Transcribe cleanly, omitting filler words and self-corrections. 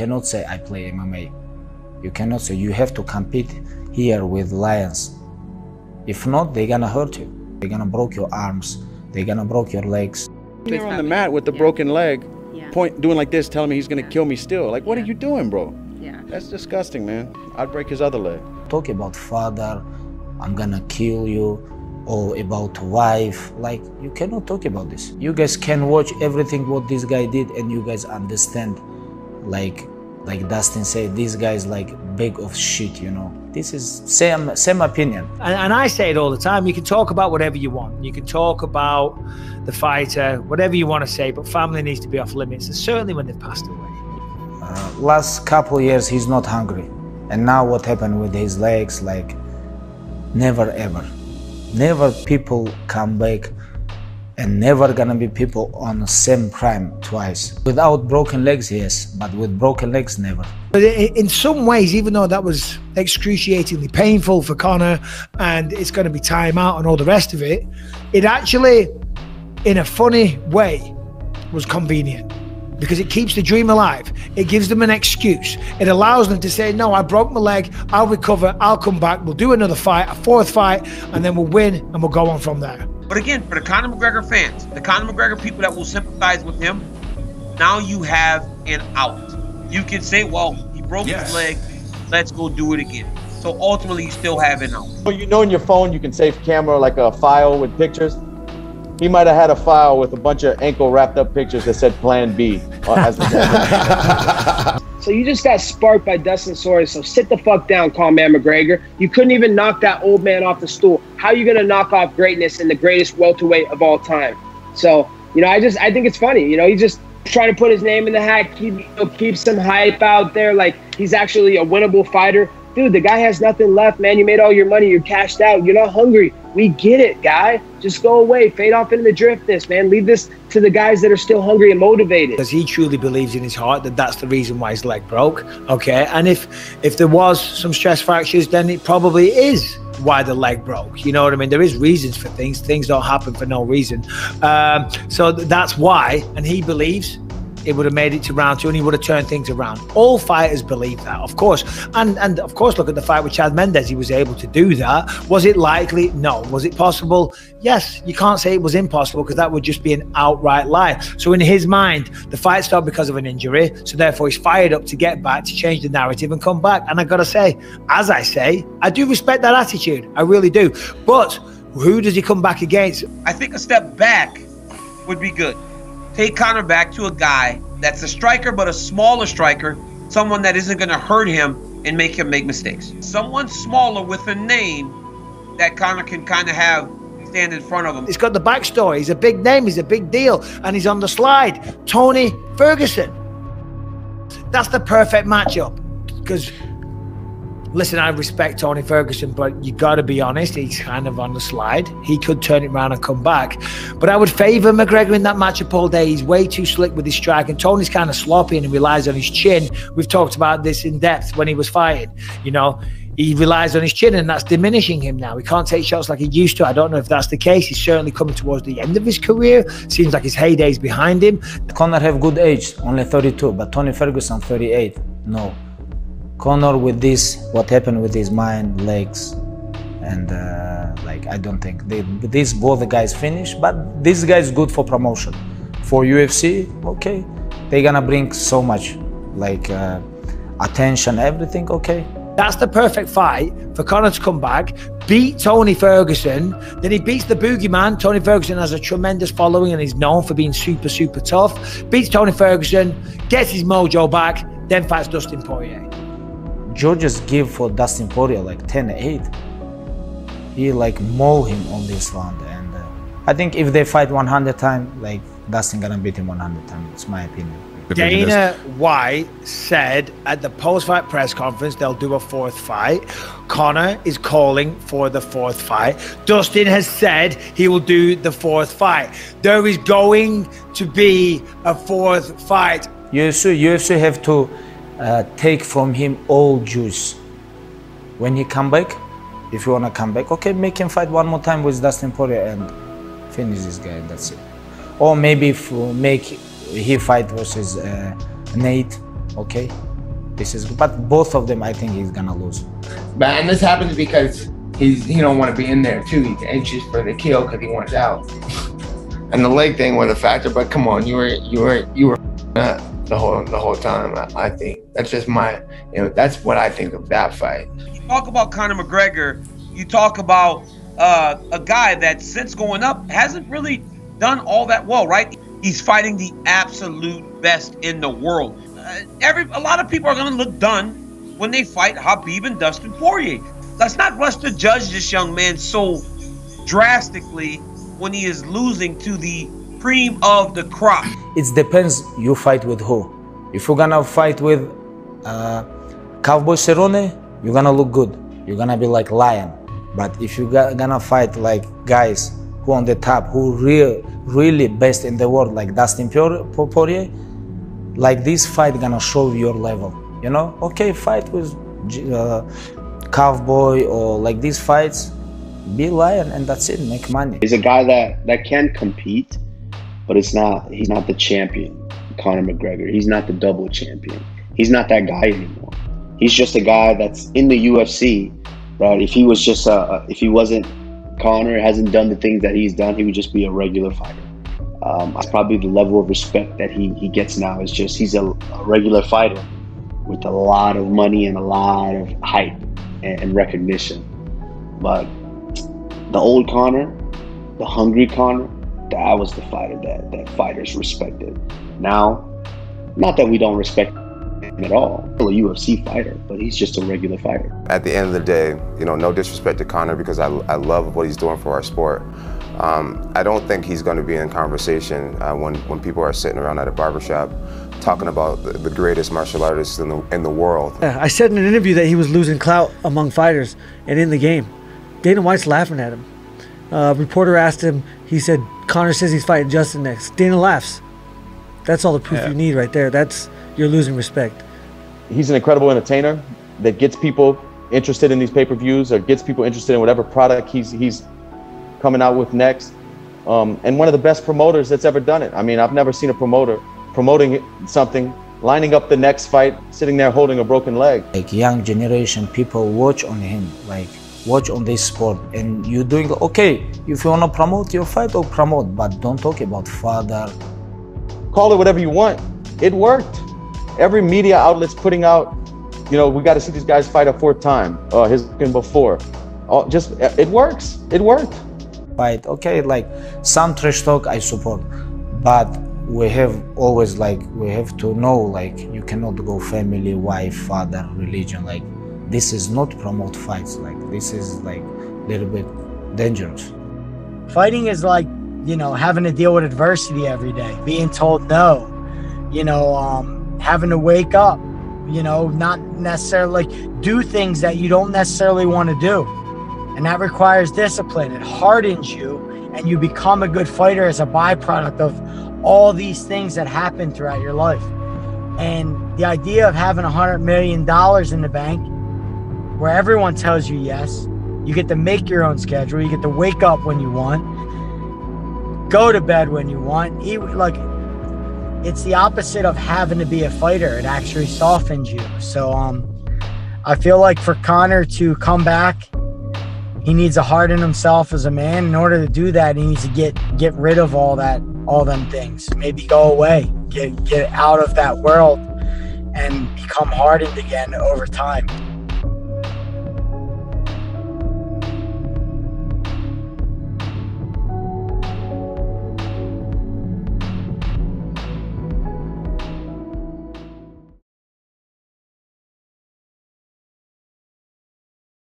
cannot say I play MMA. You cannot say. You have to compete here with lions. If not, they're gonna hurt you. They're gonna break your arms. They're gonna break your legs. You're on the mat with the broken leg, doing like this, telling me he's gonna kill me still. Like, what are you doing, bro? Yeah. That's disgusting, man. I'd break his other leg. Talk about father, I'm gonna kill you, or about wife. Like, you cannot talk about this. You guys can watch everything what this guy did, and you guys understand. Like Dustin said, this guy's like bag of shit, you know. This is same opinion. And I say it all the time. You can talk about whatever you want. You can talk about the fighter, whatever you want to say, but family needs to be off limits, and certainly when they've passed away. Last couple of years, he's not hungry. And now what happened with his legs, like, never ever. Never people come back, and never gonna be people on the same prime twice. Without broken legs, yes, but with broken legs, never. But in some ways, even though that was excruciatingly painful for Conor, and it's going to be time out and all the rest of it, it actually, in a funny way, was convenient. Because it keeps the dream alive. It gives them an excuse. It allows them to say, no, I broke my leg, I'll recover, I'll come back, we'll do another fight, a fourth fight, and then we'll win, and we'll go on from there. But again, for the Conor McGregor fans, the Conor McGregor people that will sympathize with him, now you have an out. You can say, well, he broke his leg, let's go do it again. So ultimately, you still have an out. Well, you know, in your phone, you can save camera like a file with pictures. He might have had a file with a bunch of ankle wrapped up pictures that said Plan B. So you just got sparked by Dustin Poirier, so sit the fuck down, Conor McGregor. You couldn't even knock that old man off the stool. How are you gonna knock off greatness in the greatest welterweight of all time? So, you know, I think it's funny. You know, he's just trying to put his name in the hat, keep some hype out there, like he's actually a winnable fighter. Dude, the guy has nothing left, man. You made all your money, you're cashed out, you're not hungry. We get it, guy. Just go away, fade off into the driftness, man. Leave this to the guys that are still hungry and motivated. Because he truly believes in his heart that that's the reason why his leg broke, okay? And if there was some stress fractures, then it probably is why the leg broke. You know what I mean? There is reasons for things. Things don't happen for no reason. So that's why, and he believes it would have made it to round 2 and he would have turned things around. All fighters believe that, of course. And of course, look at the fight with Chad Mendes. He was able to do that. Was it likely? No. Was it possible? Yes. You can't say it was impossible because that would just be an outright lie. So in his mind, the fight stopped because of an injury. So therefore, he's fired up to get back, to change the narrative and come back. And I got to say, as I say, I do respect that attitude. I really do. But who does he come back against? I think a step back would be good. Take Conor back to a guy that's a striker, but a smaller striker, someone that isn't going to hurt him and make him make mistakes. Someone smaller with a name that Conor can kind of have stand in front of him. He's got the backstory. He's a big name. He's a big deal. And he's on the slide. Tony Ferguson. That's the perfect matchup. Because, listen, I respect Tony Ferguson, but you got to be honest, he's kind of on the slide. He could turn it around and come back. But I would favor McGregor in that matchup all day. He's way too slick with his strike, and Tony's kind of sloppy and he relies on his chin. We've talked about this in depth when he was fighting. You know, he relies on his chin, and that's diminishing him now. He can't take shots like he used to. I don't know if that's the case. He's certainly coming towards the end of his career. Seems like his heyday's behind him. Conor have good age, only 32, but Tony Ferguson 38. No. Conor with this, what happened with his mind, legs, and like, I don't think these both guys finished, but this guy is good for promotion. For UFC, okay, they're gonna bring so much, like attention, everything, okay. That's the perfect fight for Conor to come back, beat Tony Ferguson, then he beats the boogeyman. Tony Ferguson has a tremendous following and he's known for being super, super tough. Beats Tony Ferguson, gets his mojo back, then fights Dustin Poirier. Georges give for Dustin Poirier like 10-8. He like maul him on this round, and I think if they fight 100 times, like Dustin gonna beat him 100 times. It's my opinion. Dana White said at the post-fight press conference they'll do a fourth fight. Conor is calling for the fourth fight. Dustin has said he will do the fourth fight. There is going to be a fourth fight. UFC have to take from him all juice. When he come back, if you wanna come back, okay, make him fight one more time with Dustin Poirier and finish this guy, that's it. Or maybe if make he fight versus Nate, okay, This is, but both of them, I think he's gonna lose. But and this happens because he don't want to be in there too. He's anxious for the kill because he wants out. And the leg thing was a factor, but come on, you were the whole time. I think that's just my, that's what I think of that fight. You talk about Conor McGregor, you talk about a guy that since going up hasn't really done all that well, right? He's fighting the absolute best in the world. A lot of people are going to look done when they fight Khabib and Dustin Poirier. Let's not rush to judge this young man so drastically when he is losing to the cream of the crop. It depends you fight with who. If you're gonna fight with Cowboy Cerrone, you're gonna look good. You're gonna be like lion. But if you're gonna fight like guys who on the top, who really best in the world, like Dustin Poirier, like this fight gonna show your level. Okay, fight with Cowboy or like these fights, be lion and that's it, make money. He's a guy that can compete, but he's not the champion, Conor McGregor. He's not the double champion. He's not that guy anymore. He's just a guy that's in the UFC, right? If he was just if he wasn't Conor, hasn't done the things that he's done, he would just be a regular fighter. That's probably the level of respect that he gets now. Is just he's a regular fighter with a lot of money and a lot of hype and recognition. But the old Conor, the hungry Conor, that was the fighter that fighters respected. Now, not that we don't respect him at all. He's a UFC fighter, but he's just a regular fighter. At the end of the day, no disrespect to Conor because I love what he's doing for our sport. I don't think he's going to be in conversation when people are sitting around at a barbershop talking about the greatest martial artists in the world. Yeah, I said in an interview that he was losing clout among fighters and in the game. Dana White's laughing at him. Reporter asked him, he said, Conor says he's fighting Justin next. Dana laughs. That's all the proof you need right there. You're losing respect. He's an incredible entertainer that gets people interested in these pay-per-views or gets people interested in whatever product he's coming out with next. And one of the best promoters that's ever done it. I mean, I've never seen a promoter promoting something, lining up the next fight, sitting there holding a broken leg. Like young generation people watch on him, like watch on this sport, and you're doing okay. If you want to promote your fight, or promote, but don't talk about father. Call it whatever you want. It worked. Every media outlet's putting out, we got to see these guys fight a fourth time. His before, it works. It worked. Fight, okay, like some trash talk I support, but we have always we have to know you cannot go family, wife, father, religion. This is not promote fights. This is little bit dangerous. Fighting is having to deal with adversity every day, being told no, having to wake up, not necessarily do things that you don't necessarily want to do. And that requires discipline. It hardens you and you become a good fighter as a byproduct of all these things that happen throughout your life. And the idea of having $100 million in the bank where everyone tells you yes, you get to make your own schedule, you get to wake up when you want, go to bed when you want. It's the opposite of having to be a fighter. It actually softens you. So I feel like for Conor to come back, he needs to harden himself as a man. In order to do that, he needs to get rid of all them things. Maybe go away, get out of that world and become hardened again over time.